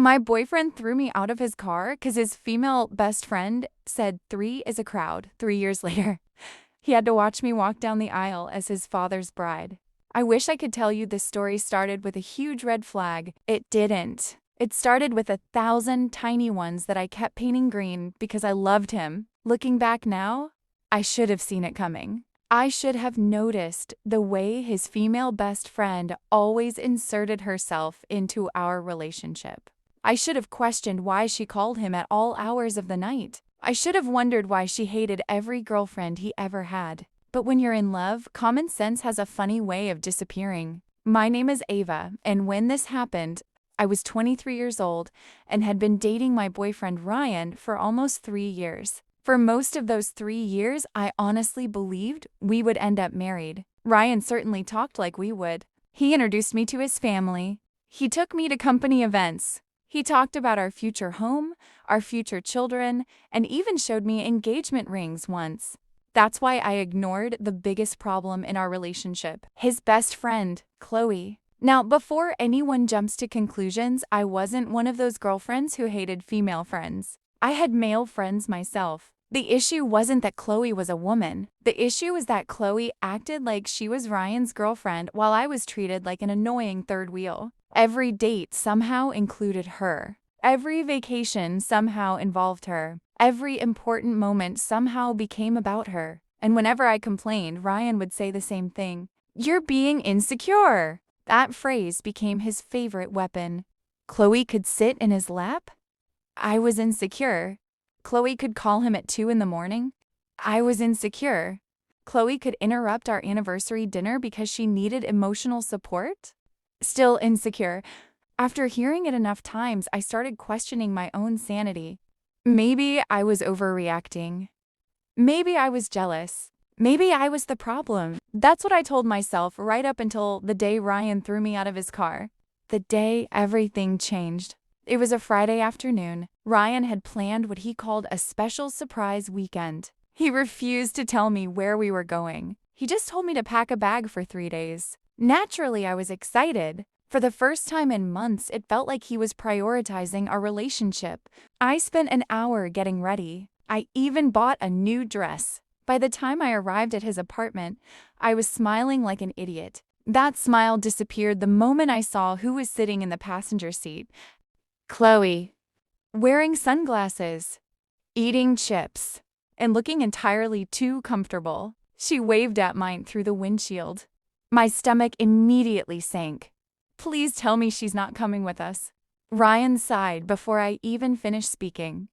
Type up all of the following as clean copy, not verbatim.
My boyfriend threw me out of his car because his female best friend said 3 is a crowd 3 years later. He had to watch me walk down the aisle as his father's bride. I wish I could tell you this story started with a huge red flag. It didn't. It started with 1,000 tiny ones that I kept painting green because I loved him. Looking back now, I should have seen it coming. I should have noticed the way his female best friend always inserted herself into our relationship. I should have questioned why she called him at all hours of the night. I should have wondered why she hated every girlfriend he ever had. But when you're in love, common sense has a funny way of disappearing. My name is Ava, and when this happened, I was 23 years old and had been dating my boyfriend Ryan for almost 3 years. For most of those 3 years, I honestly believed we would end up married. Ryan certainly talked like we would. He introduced me to his family. He took me to company events. He talked about our future home, our future children, and even showed me engagement rings once. That's why I ignored the biggest problem in our relationship, his best friend, Chloe. Now, before anyone jumps to conclusions, I wasn't one of those girlfriends who hated female friends. I had male friends myself. The issue wasn't that Chloe was a woman. The issue was that Chloe acted like she was Ryan's girlfriend while I was treated like an annoying third wheel. Every date somehow included her. Every vacation somehow involved her. Every important moment somehow became about her. And whenever I complained, Ryan would say the same thing. "You're being insecure." That phrase became his favorite weapon. Chloe could sit in his lap? I was insecure. Chloe could call him at 2 in the morning? I was insecure. Chloe could interrupt our anniversary dinner because she needed emotional support? Still insecure. After hearing it enough times, I started questioning my own sanity. Maybe I was overreacting. Maybe I was jealous. Maybe I was the problem. That's what I told myself right up until the day Ryan threw me out of his car. The day everything changed. It was a Friday afternoon. Ryan had planned what he called a special surprise weekend. He refused to tell me where we were going. He just told me to pack a bag for 3 days. Naturally, I was excited. For the first time in months, it felt like he was prioritizing our relationship. I spent an hour getting ready. I even bought a new dress. By the time I arrived at his apartment, I was smiling like an idiot. That smile disappeared the moment I saw who was sitting in the passenger seat. Chloe, wearing sunglasses, eating chips, and looking entirely too comfortable. She waved at mine through the windshield. My stomach immediately sank. Please tell me she's not coming with us. Ryan sighed before I even finished speaking.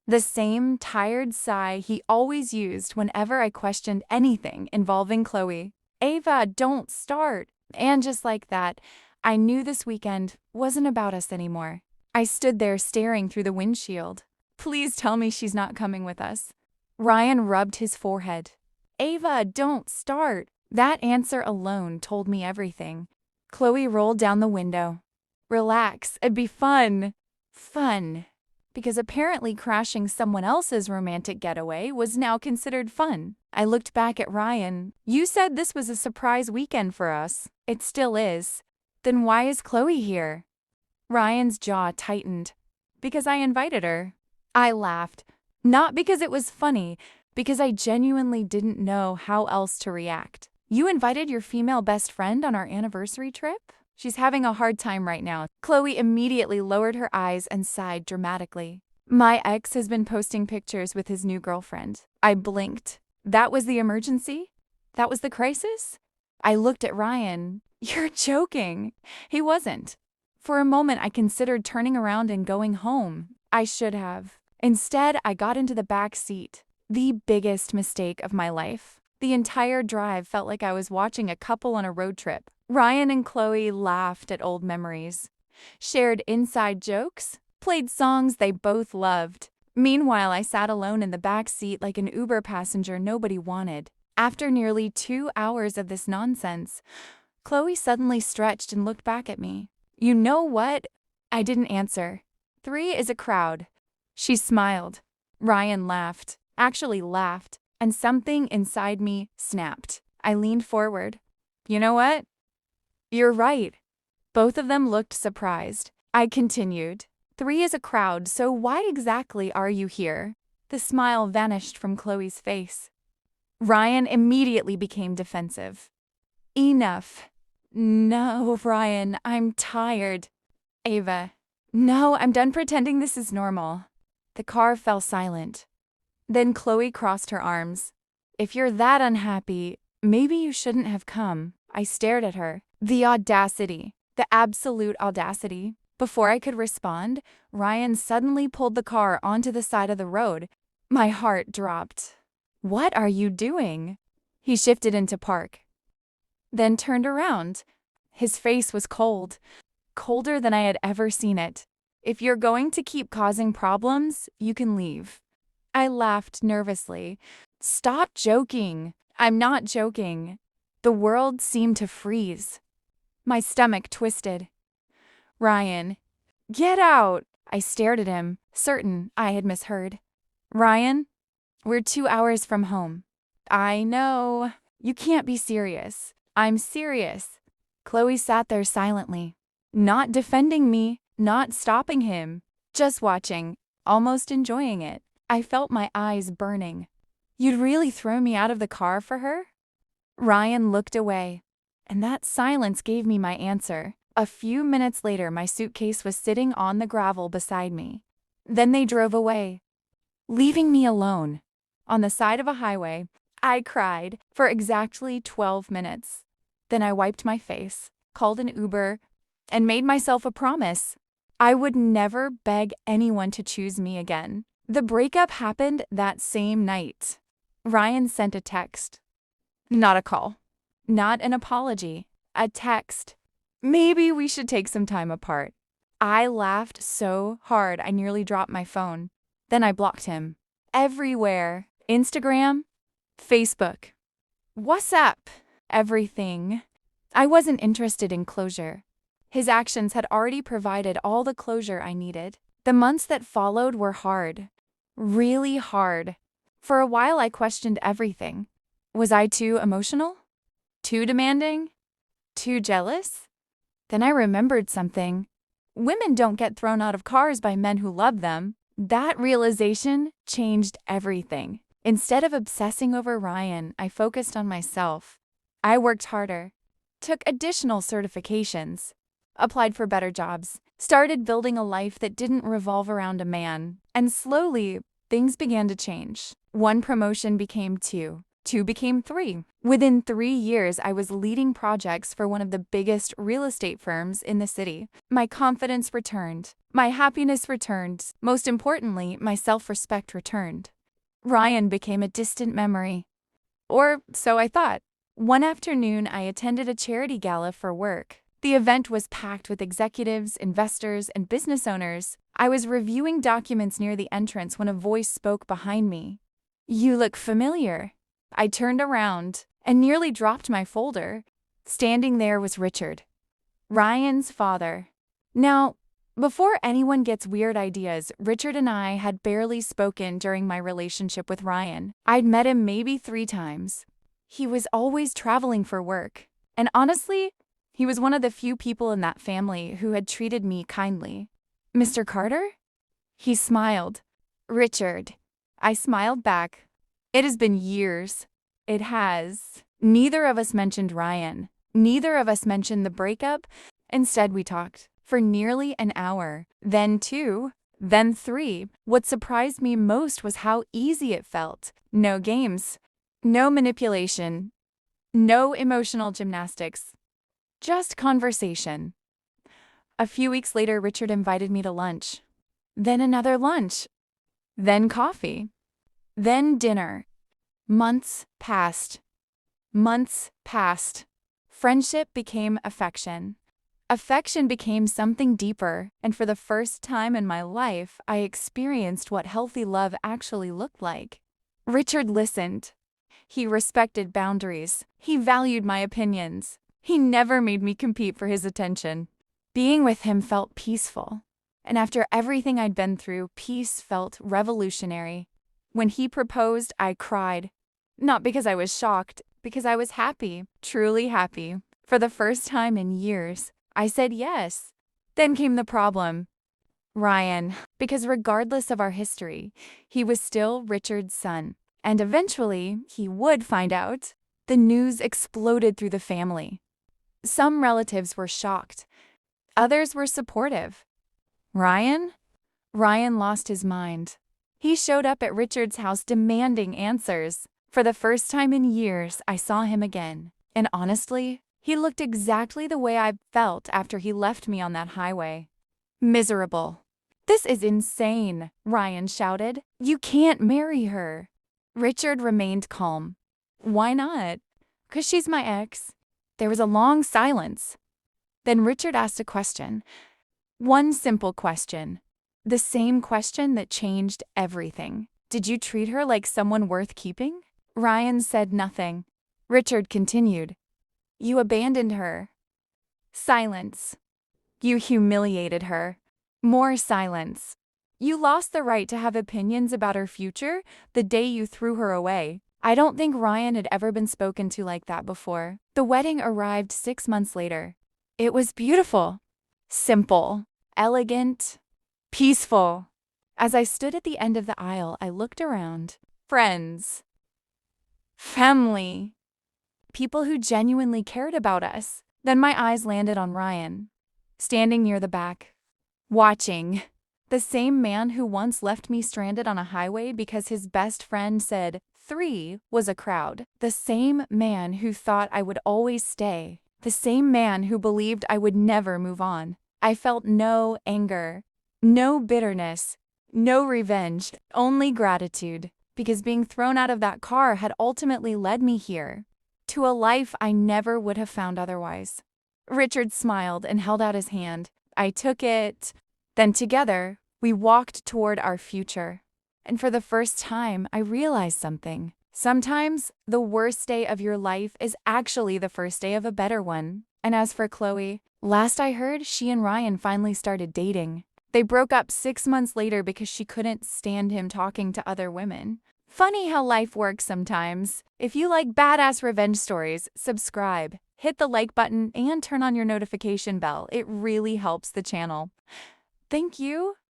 The same tired sigh he always used whenever I questioned anything involving Chloe. Ava, don't start. And just like that, I knew this weekend wasn't about us anymore. I stood there staring through the windshield. Please tell me she's not coming with us. Ryan rubbed his forehead. Ava, don't start. That answer alone told me everything. Chloe rolled down the window. Relax, it'd be fun. Fun. Because apparently crashing someone else's romantic getaway was now considered fun. I looked back at Ryan. You said this was a surprise weekend for us. It still is. Then why is Chloe here? Ryan's jaw tightened. Because I invited her. I laughed. Not because it was funny, because I genuinely didn't know how else to react. You invited your female best friend on our anniversary trip? She's having a hard time right now. Chloe immediately lowered her eyes and sighed dramatically. My ex has been posting pictures with his new girlfriend. I blinked. That was the emergency? That was the crisis? I looked at Ryan. You're joking. He wasn't. For a moment, I considered turning around and going home. I should have. Instead, I got into the back seat. The biggest mistake of my life. The entire drive felt like I was watching a couple on a road trip. Ryan and Chloe laughed at old memories, shared inside jokes, played songs they both loved. Meanwhile, I sat alone in the back seat like an Uber passenger nobody wanted. After nearly 2 hours of this nonsense, Chloe suddenly stretched and looked back at me. You know what? I didn't answer. 3 is a crowd. She smiled. Ryan laughed, actually laughed, and something inside me snapped. I leaned forward. You know what? You're right. Both of them looked surprised. I continued. 3 is a crowd, so why exactly are you here? The smile vanished from Chloe's face. Ryan immediately became defensive. Enough. No, Ryan, I'm tired. Ava. No, I'm done pretending this is normal. The car fell silent. Then Chloe crossed her arms. If you're that unhappy, maybe you shouldn't have come. I stared at her. The audacity. The absolute audacity. Before I could respond, Ryan suddenly pulled the car onto the side of the road. My heart dropped. What are you doing? He shifted into park, then turned around. His face was cold, colder than I had ever seen it. If you're going to keep causing problems, you can leave. I laughed nervously. Stop joking. I'm not joking. The world seemed to freeze. My stomach twisted. Ryan, get out! I stared at him, certain I had misheard. Ryan, we're 2 hours from home. I know. You can't be serious. I'm serious. Chloe sat there silently, not defending me, not stopping him, just watching, almost enjoying it. I felt my eyes burning. You'd really throw me out of the car for her? Ryan looked away, and that silence gave me my answer. A few minutes later, my suitcase was sitting on the gravel beside me. Then they drove away, leaving me alone. On the side of a highway, I cried for exactly 12 minutes. Then I wiped my face, called an Uber, and made myself a promise. I would never beg anyone to choose me again. The breakup happened that same night. Ryan sent a text. Not a call. Not an apology. A text. Maybe we should take some time apart. I laughed so hard I nearly dropped my phone. Then I blocked him. Everywhere. Instagram, Facebook, WhatsApp, everything. I wasn't interested in closure. His actions had already provided all the closure I needed. The months that followed were hard. Really hard. For a while I questioned everything. Was I too emotional? Too demanding? Too jealous? Then I remembered something. Women don't get thrown out of cars by men who love them. That realization changed everything. Instead of obsessing over Ryan, I focused on myself. I worked harder, took additional certifications, applied for better jobs, started building a life that didn't revolve around a man, and slowly, things began to change. 1 promotion became 2. 2 became 3. Within 3 years, I was leading projects for one of the biggest real estate firms in the city. My confidence returned. My happiness returned. Most importantly, my self-respect returned. Ryan became a distant memory. Or so I thought. One afternoon, I attended a charity gala for work. The event was packed with executives, investors, and business owners. I was reviewing documents near the entrance when a voice spoke behind me. You look familiar. I turned around and nearly dropped my folder. Standing there was Richard, Ryan's father. Now, before anyone gets weird ideas, Richard and I had barely spoken during my relationship with Ryan. I'd met him maybe 3 times. He was always traveling for work. And honestly, he was one of the few people in that family who had treated me kindly. Mr. Carter? He smiled. Richard. I smiled back. It has been years. It has. Neither of us mentioned Ryan. Neither of us mentioned the breakup. Instead, we talked for nearly an hour. Then 2. Then 3. What surprised me most was how easy it felt. No games. No manipulation. No emotional gymnastics. Just conversation. A few weeks later, Richard invited me to lunch. Then another lunch. Then coffee. Then dinner. Months passed. Months passed. Friendship became affection. Affection became something deeper, and for the first time in my life, I experienced what healthy love actually looked like. Richard listened. He respected boundaries. He valued my opinions. He never made me compete for his attention. Being with him felt peaceful. And after everything I'd been through, peace felt revolutionary. When he proposed, I cried. Not because I was shocked, because I was happy, truly happy. For the first time in years, I said yes. Then came the problem. Ryan, because regardless of our history, he was still Richard's son. And eventually, he would find out. The news exploded through the family. Some relatives were shocked. Others were supportive. Ryan? Ryan lost his mind. He showed up at Richard's house demanding answers. For the first time in years, I saw him again. And honestly, he looked exactly the way I felt after he left me on that highway. Miserable. "This is insane," Ryan shouted. "You can't marry her." Richard remained calm. "Why not?" "'Cause she's my ex." There was a long silence. Then Richard asked a question. One simple question. The same question that changed everything. "Did you treat her like someone worth keeping?" Ryan said nothing. Richard continued. "You abandoned her." Silence. "You humiliated her." More silence. "You lost the right to have opinions about her future the day you threw her away." I don't think Ryan had ever been spoken to like that before. The wedding arrived 6 months later. It was beautiful. Simple. Elegant. Peaceful. As I stood at the end of the aisle, I looked around. Friends. Family. People who genuinely cared about us. Then my eyes landed on Ryan, standing near the back. Watching. The same man who once left me stranded on a highway because his best friend said 3 was a crowd. The same man who thought I would always stay. The same man who believed I would never move on. I felt no anger, no bitterness, no revenge, only gratitude. Because being thrown out of that car had ultimately led me here, to a life I never would have found otherwise. Richard smiled and held out his hand. I took it. Then together, we walked toward our future. And for the first time, I realized something. Sometimes, the worst day of your life is actually the first day of a better one. And as for Chloe, last I heard, she and Ryan finally started dating. They broke up 6 months later because she couldn't stand him talking to other women. Funny how life works sometimes. If you like badass revenge stories, subscribe. Hit the like button and turn on your notification bell. It really helps the channel. Thank you.